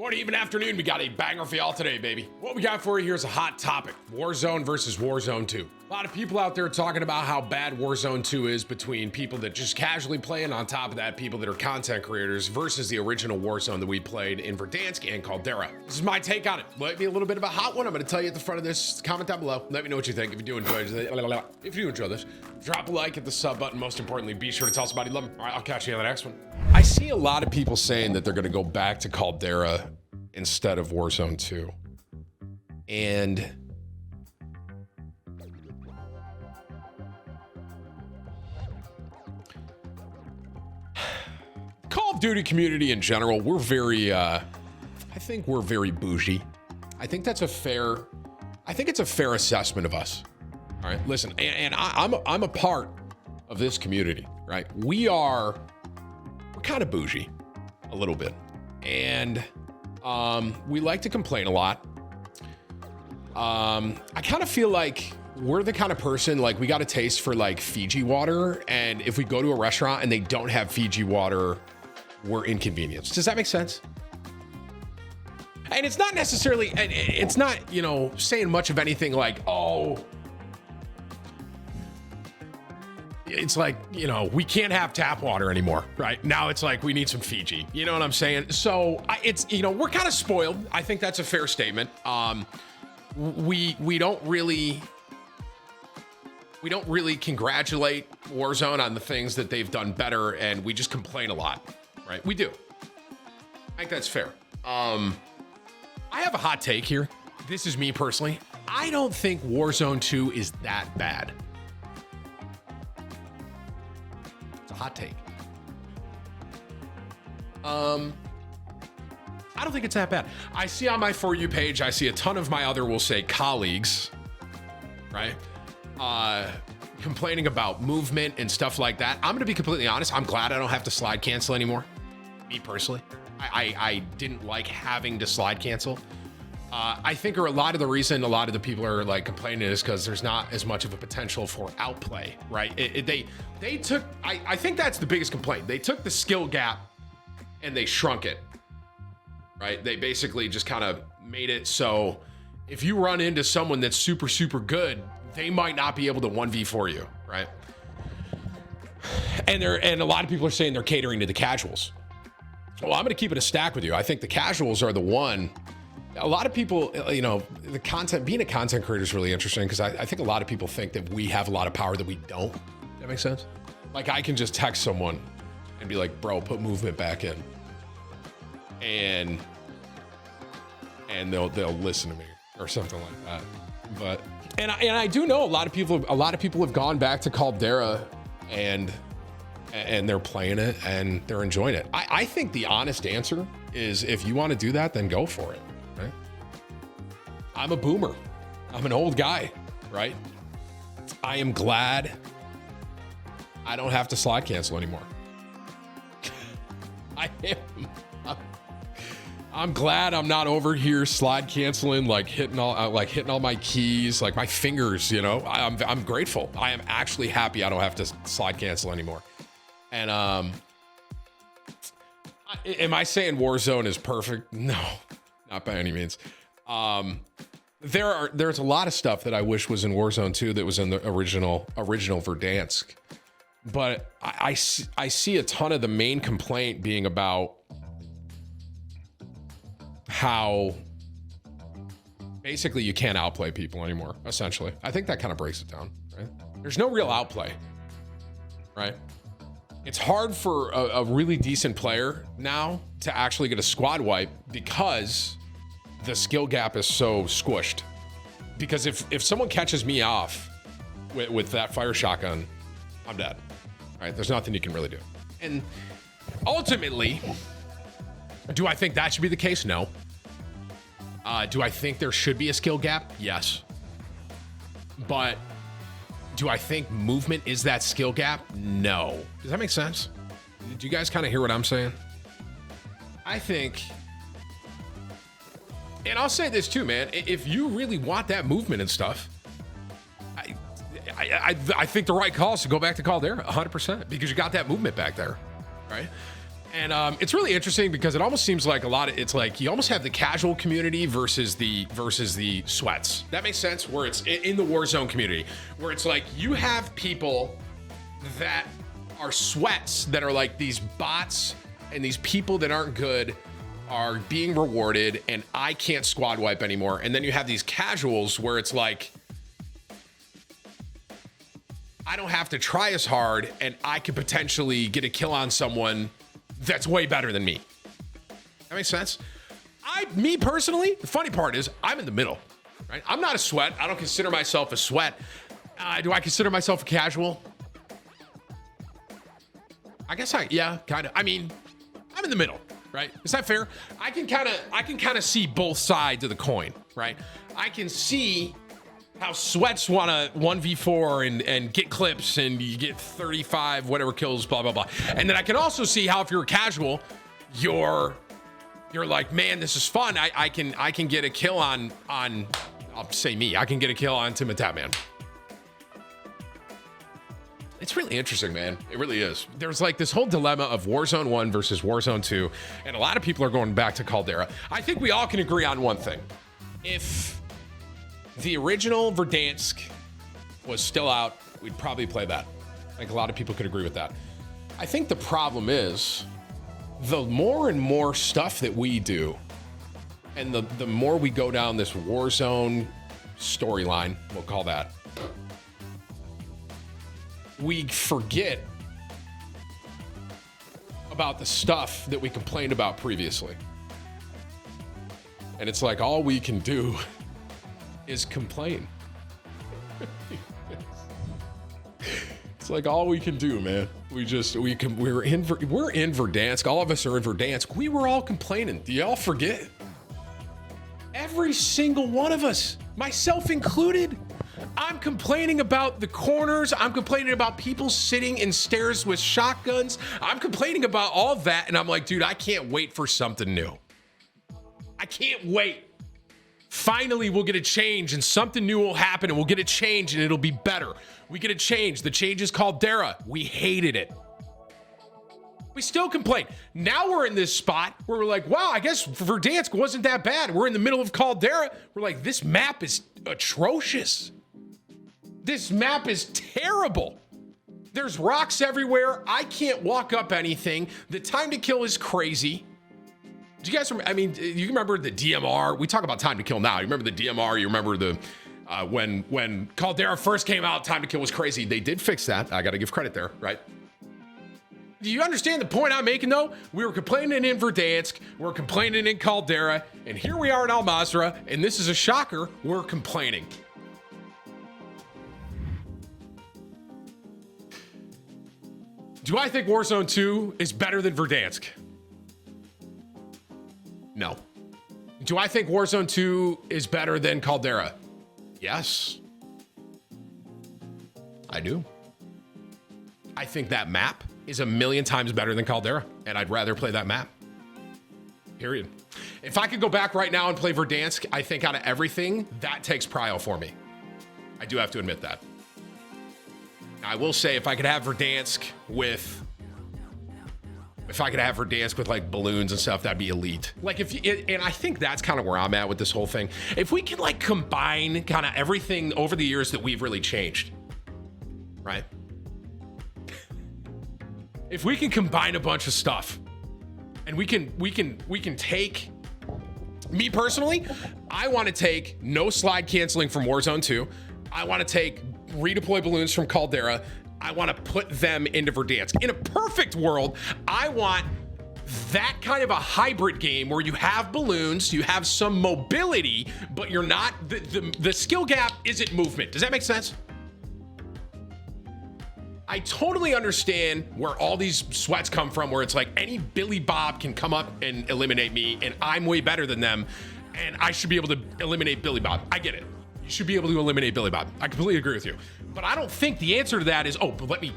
Morning, even afternoon, we got a banger for y'all today, baby. What we got for you here is a hot topic, Warzone versus Warzone 2. A lot of people out there talking about how bad Warzone 2 is between people that just casually play, and on top of that, people that are content creators versus the original Warzone that we played in Verdansk and Caldera. This is my take on it. Might be a little bit of a hot one. I'm going to tell you at the front of this. Comment down below. Let me know what you think. If you do enjoy this, drop a like, hit the sub button. Most importantly, be sure to tell somebody you love them. All right, I'll catch you on the next one. I see a lot of people saying that they're going to go back to Caldera instead of Warzone 2. And Call of Duty community in general, we're very, I think we're very bougie. I think it's a fair assessment of us. All right, listen, and I'm a part of this community, right? We're kind of bougie, a little bit. And we like to complain a lot. I kind of feel like we're the kind of person, like, we got a taste for like Fiji water, and if we go to a restaurant and they don't have Fiji water, we're inconvenienced. Does that make sense? And it's not necessarily, it's not, you know, saying much of anything like, oh, it's like, you know, we can't have tap water anymore, right? Now it's like, we need some Fiji. You know what I'm saying? So it's, you know, we're kind of spoiled. I think that's a fair statement. We don't really congratulate Warzone on the things that they've done better, and we just complain a lot, right? We do. I think that's fair. I have a hot take here. This is me personally. I don't think Warzone 2 is that bad. Hot take. I don't think it's that bad. I see on my For You page, I see a ton of my other, we'll say, colleagues, right? Complaining about movement and stuff like that. I'm going to be completely honest. I'm glad I don't have to slide cancel anymore. Me personally. I didn't like having to slide cancel. I think a lot of the reason a lot of the people are like complaining is because there's not as much of a potential for outplay, right? They took, I think that's the biggest complaint. They took the skill gap and they shrunk it, right? They basically just kind of made it so if you run into someone that's super, super good, they might not be able to 1v4 you, right? And a lot of people are saying they're catering to the casuals. Well, I'm going to keep it a stack with you. I think the casuals are the one. A lot of people, you know, being a content creator is really interesting because I think a lot of people think that we have a lot of power that we don't. That makes sense? Like, I can just text someone and be like, bro, put movement back in. And they'll listen to me or something like that. But, and I do know a lot of people have gone back to Caldera and they're playing it and they're enjoying it. I think the honest answer is, if you want to do that, then go for it. Right? I'm a boomer. I'm an old guy, right? I am glad I don't have to slide cancel anymore. I'm glad I'm not over here slide canceling, like hitting all my keys, like my fingers, you know. I'm grateful. I am actually happy I don't have to slide cancel anymore. And am I saying Warzone is perfect? No. Not by any means. There's a lot of stuff that I wish was in Warzone 2 that was in the original Verdansk. But I see a ton of the main complaint being about how basically you can't outplay people anymore, essentially. I think that kind of breaks it down, right? There's no real outplay, right? It's hard for a really decent player now to actually get a squad wipe because the skill gap is so squished. Because if someone catches me off with that fire shotgun, I'm dead. All right, there's nothing you can really do. And ultimately, do I think that should be the case? No. Do I think there should be a skill gap? Yes. But do I think movement is that skill gap? No. Does that make sense? Do you guys kind of hear what I'm saying? I think, and I'll say this too, man, if you really want that movement and stuff, I think the right call is to go back to Caldera 100% because you got that movement back there, right? And it's really interesting because it almost seems like it's like you almost have the casual community versus the sweats. That makes sense, where it's in the Warzone community, where it's like you have people that are sweats that are like these bots, and these people that aren't good are being rewarded, and I can't squad wipe anymore. And then you have these casuals where it's like, I don't have to try as hard, and I could potentially get a kill on someone that's way better than me. That makes sense? Me personally, the funny part is I'm in the middle, right? I'm not a sweat. I don't consider myself a sweat. Do I consider myself a casual? I guess yeah, kind of. I mean, I'm in the middle, right? Is that fair? I can kind of see both sides of the coin, right? I can see how sweats want to 1v4 and get clips, and you get 35 whatever kills, blah blah blah. And then I can also see how if you're a casual, you're like, man, this is fun. I can get a kill on I'll say me. I can get a kill on TimTheTatman. It's really interesting, man. It really is. There's like this whole dilemma of Warzone 1 versus Warzone 2, and a lot of people are going back to Caldera. I think we all can agree on one thing. If the original Verdansk was still out, we'd probably play that. I think a lot of people could agree with that. I think the problem is the more and more stuff that we do, and the more we go down this Warzone storyline, we'll call that, we forget about the stuff that we complained about previously. And it's like all we can do is complain. It's like all we can do, man. We're in Verdansk. All of us are in Verdansk. We were all complaining. Do y'all forget? Every single one of us, myself included. I'm complaining about the corners. I'm complaining about people sitting in stairs with shotguns. I'm complaining about all that. And I'm like, dude, I can't wait for something new. I can't wait. Finally, we'll get a change and something new will happen, and we'll get a change and it'll be better. We get a change. The change is called Dara. We hated it. We still complain. Now we're in this spot where we're like, wow, I guess Verdansk wasn't that bad. We're in the middle of Caldera. We're like, this map is atrocious. This map is terrible. There's rocks everywhere. I can't walk up anything. The time to kill is crazy. Do you guys remember? I mean, you remember the DMR? We talk about time to kill now. You remember the DMR? You remember the when Caldera first came out, time to kill was crazy. They did fix that. I got to give credit there, right? Do you understand the point I'm making, though? We were complaining in Verdansk, we're complaining in Caldera, and here we are in Al Mazrah, and this is a shocker, we're complaining. Do I think Warzone 2 is better than Verdansk? No. Do I think Warzone 2 is better than Caldera? Yes. I do. I think that map is a million times better than Caldera, and I'd rather play that map. Period. If I could go back right now and play Verdansk, I think out of everything, that takes prio for me. I do have to admit that. I will say if I could have Verdansk with like balloons and stuff, that'd be elite. Like and I think that's kind of where I'm at with this whole thing. If we could like combine kind of everything over the years that we've really changed, right? If we can combine a bunch of stuff and we can take, me personally, I want to take no slide canceling from Warzone 2. I want to take redeploy balloons from Caldera. I want to put them into Verdansk. In a perfect world, I want that kind of a hybrid game where you have balloons, you have some mobility, but you're not, the skill gap isn't movement. Does that make sense? I totally understand where all these sweats come from, where it's like any Billy Bob can come up and eliminate me, and I'm way better than them, and I should be able to eliminate Billy Bob. I get it. You should be able to eliminate Billy Bob. I completely agree with you. But I don't think the answer to that is, oh, but let me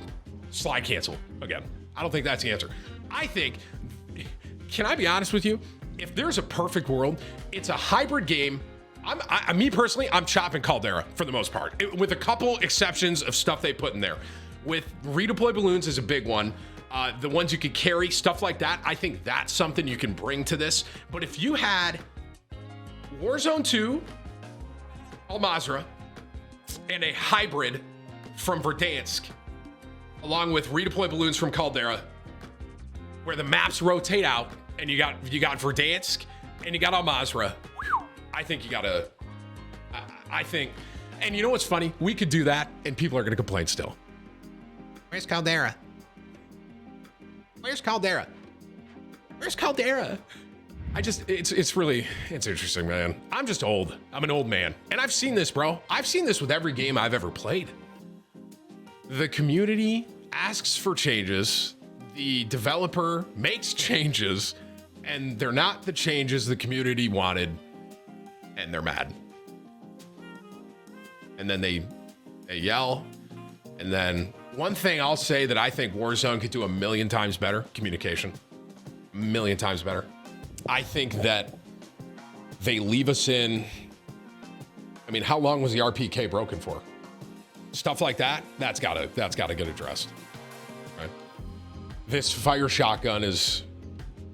slide cancel again. I don't think that's the answer. I think, can I be honest with you? If there's a perfect world, it's a hybrid game. Me personally, I'm chopping Caldera for the most part, with a couple exceptions of stuff they put in there. With redeploy balloons is a big one. the ones you could carry, stuff like that. I think that's something you can bring to this. But if you had Warzone 2, Al-Mazrah, and a hybrid from Verdansk, along with redeploy balloons from Caldera, where the maps rotate out, and you got Verdansk and you got Al-Mazrah, I think you gotta, I think, and you know what's funny? We could do that, and people are gonna complain still. Where's Caldera? Where's Caldera? Where's Caldera? It's interesting, man. I'm just old. I'm an old man. And I've seen this, bro. I've seen this with every game I've ever played. The community asks for changes. The developer makes changes, and they're not the changes the community wanted, and they're mad. And then they yell, and then one thing I'll say that I think Warzone could do 1,000,000 times better, communication. 1,000,000 times better. I think that they leave us in, I mean, how long was the RPK broken for? Stuff like that, that's gotta get addressed, right? This fire shotgun is,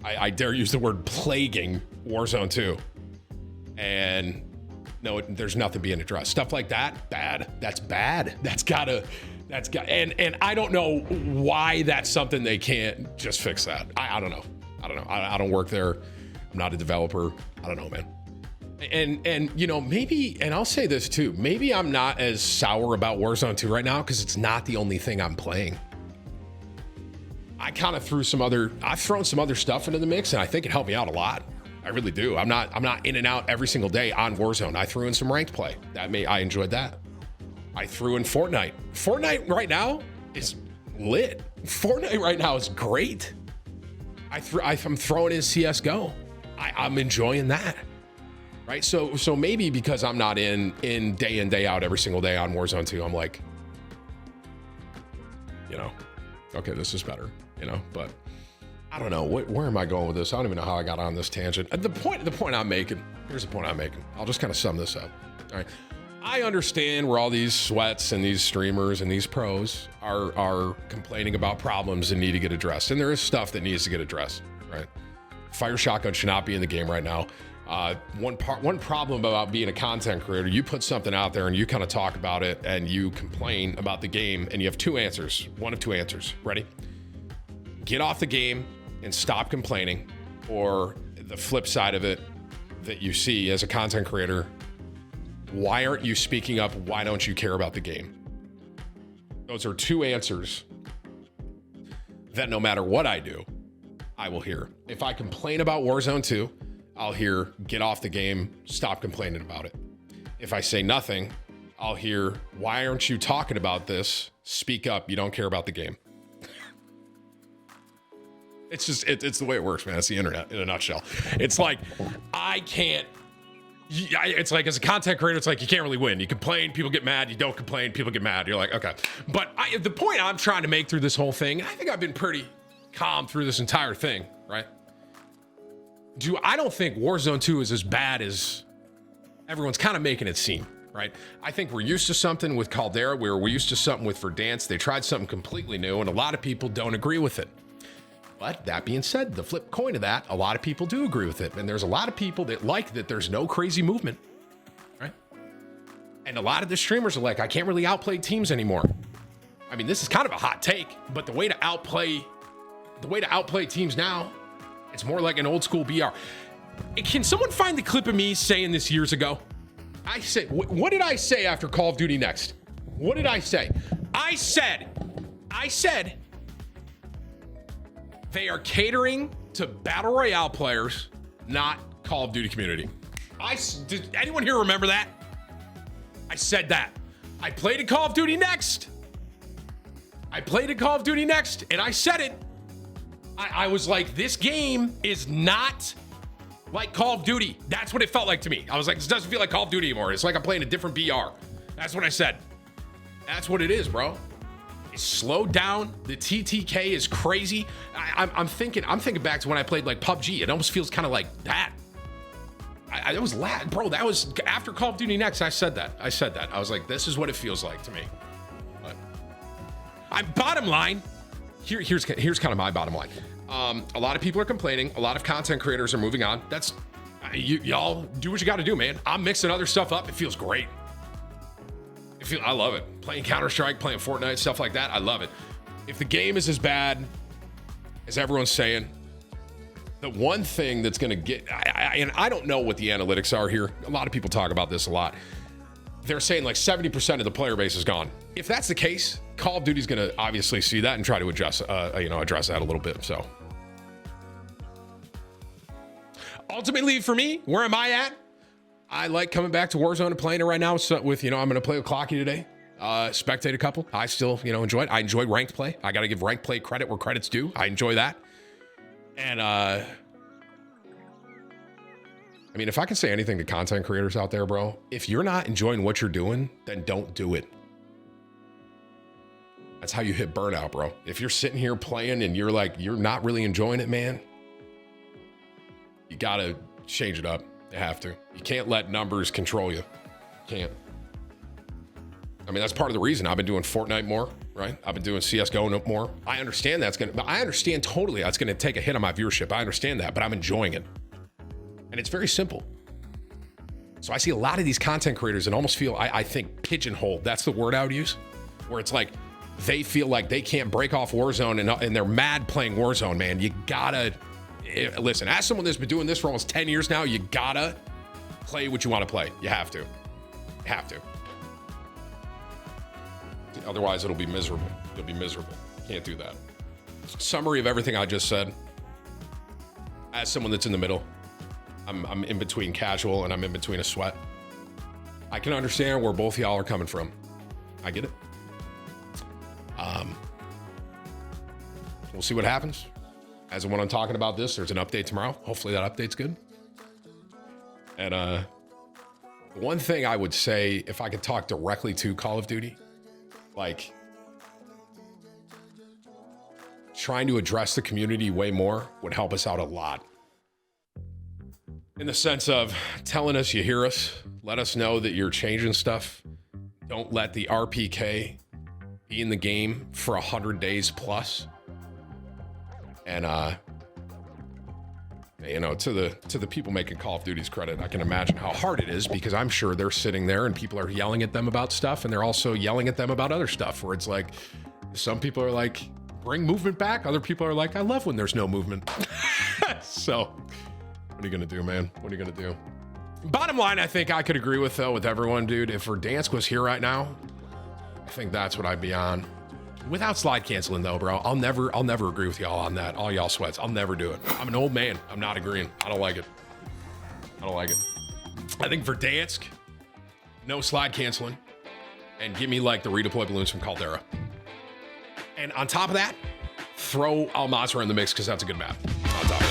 I dare use the word plaguing Warzone 2. And no, there's nothing being addressed. Stuff like that, bad. That's bad. And I don't know why that's something they can't just fix that. I don't know. I don't work there. I'm not a developer. I don't know, man. And you know, maybe, and I'll say this too, maybe I'm not as sour about Warzone 2 right now because it's not the only thing I'm playing. I've thrown some other stuff into the mix, and I think it helped me out a lot. I really do. I'm not in and out every single day on Warzone. I threw in some ranked play. I enjoyed that. I threw in Fortnite. Fortnite right now is lit. Fortnite right now is great. I'm throwing in CSGO. I'm enjoying that. Right? So maybe because I'm not in day in, day out every single day on Warzone 2, I'm like, you know, okay, this is better, you know, but I don't know. Where am I going with this? I don't even know how I got on this tangent. The point I'm making, here's the point I'm making. I'll just kind of sum this up. All right. I understand where all these sweats and these streamers and these pros are complaining about problems and need to get addressed. And there is stuff that needs to get addressed, right? Fire shotgun should not be in the game right now. One problem about being a content creator, you put something out there and you kind of talk about it and you complain about the game and you have two answers, one of two answers. Ready? Get off the game and stop complaining. Or the flip side of it that you see as a content creator, why aren't you speaking up? Why don't you care about the game? Those are two answers that no matter what I do, I will hear. If I complain about Warzone 2, I'll hear, get off the game, stop complaining about it. If I say nothing, I'll hear, why aren't you talking about this? Speak up, you don't care about the game. It's just, it's the way it works, man. It's the internet in a nutshell. It's like, it's like as a content creator, it's like you can't really win. You complain, people get mad. You don't complain, people get mad. You're like, okay. But the point I'm trying to make through this whole thing, I think I've been pretty calm through this entire thing, right? I don't think Warzone 2 is as bad as everyone's kind of making it seem, right? I think we're used to something with Caldera, we're used to something with Verdansk. They tried something completely new, and a lot of people don't agree with it. But that being said, the flip coin of that, a lot of people do agree with it. And there's a lot of people that like that there's no crazy movement, right? And a lot of the streamers are like, I can't really outplay teams anymore. I mean, this is kind of a hot take, but the way to outplay teams now, it's more like an old school BR. Can someone find the clip of me saying this years ago? I said, what did I say after Call of Duty Next? What did I say? I said, they are catering to Battle Royale players, not Call of Duty community. Did anyone here remember that? I said that. I played a Call of Duty Next. And I said it. I was like, this game is not like Call of Duty. That's what it felt like to me. I was like, this doesn't feel like Call of Duty anymore. It's like I'm playing a different BR. That's what I said. That's what it is, bro. It's slowed down. The TTK is crazy. I'm thinking back to when I played like PUBG. It almost feels kind of like that. It was lag, bro. That was after Call of Duty Next. I said that. I was like, this is what it feels like to me. But bottom line, here's kind of my bottom line. A lot of people are complaining. A lot of content creators are moving on. That's y'all do what you got to do, man. I'm mixing other stuff up. It feels great. I love it. Playing Counter-Strike, playing Fortnite, stuff like that. I love it. If the game is as bad as everyone's saying, the one thing that's going to get, and I don't know what the analytics are here. A lot of people talk about this a lot. They're saying like 70% of the player base is gone. If that's the case, Call of Duty's going to obviously see that and try to address that a little bit. So ultimately for me, where am I at? I like coming back to Warzone and playing it right now. So with, I'm going to play with Clocky today. Spectate a couple. I still, enjoy it. I enjoy ranked play. I got to give ranked play credit where credit's due. I enjoy that. And, if I can say anything to content creators out there, bro, if you're not enjoying what you're doing, then don't do it. That's how you hit burnout, bro. If you're sitting here playing and you're not really enjoying it, man, you got to change it up. You have to. You can't let numbers control you. You can't. That's part of the reason I've been doing Fortnite more, right? I've been doing CSGO more. I understand I understand totally that's going to take a hit on my viewership. I understand that, but I'm enjoying it. And it's very simple. So I see a lot of these content creators and almost feel, I think, pigeonholed. That's the word I would use, where it's like they feel like they can't break off Warzone and they're mad playing Warzone, man. You gotta, listen, as someone that's been doing this for almost 10 years now, you gotta play what you want to play. You have to. You have to. Otherwise, it'll be miserable. It'll be miserable. Can't do that. Summary of everything I just said. As someone that's in the middle, I'm in between casual and I'm in between a sweat. I can understand where both y'all are coming from. I get it. We'll see what happens. As when I'm talking about this, there's an update tomorrow. Hopefully that update's good. And one thing I would say, if I could talk directly to Call of Duty, like trying to address the community way more would help us out a lot. In the sense of telling us you hear us, let us know that you're changing stuff. Don't let the RPK be in the game for 100 days plus. And to the people making Call of Duty's credit, I can imagine how hard it is, because I'm sure they're sitting there and people are yelling at them about stuff, and they're also yelling at them about other stuff, where it's like, some people are like, bring movement back. Other people are like, I love when there's no movement. So what are you going to do, man? What are you going to do? Bottom line, I think I could agree with, though, with everyone, dude. If Verdansk was here right now, I think that's what I'd be on. Without slide canceling, though, bro. I'll never agree with y'all on that. All y'all sweats. I'll never do it. I'm an old man. I'm not agreeing. I don't like it. I think Verdansk, no slide canceling, and give me like the redeploy balloons from Caldera. And on top of that, throw Al Mazrah in the mix, because that's a good map. On top.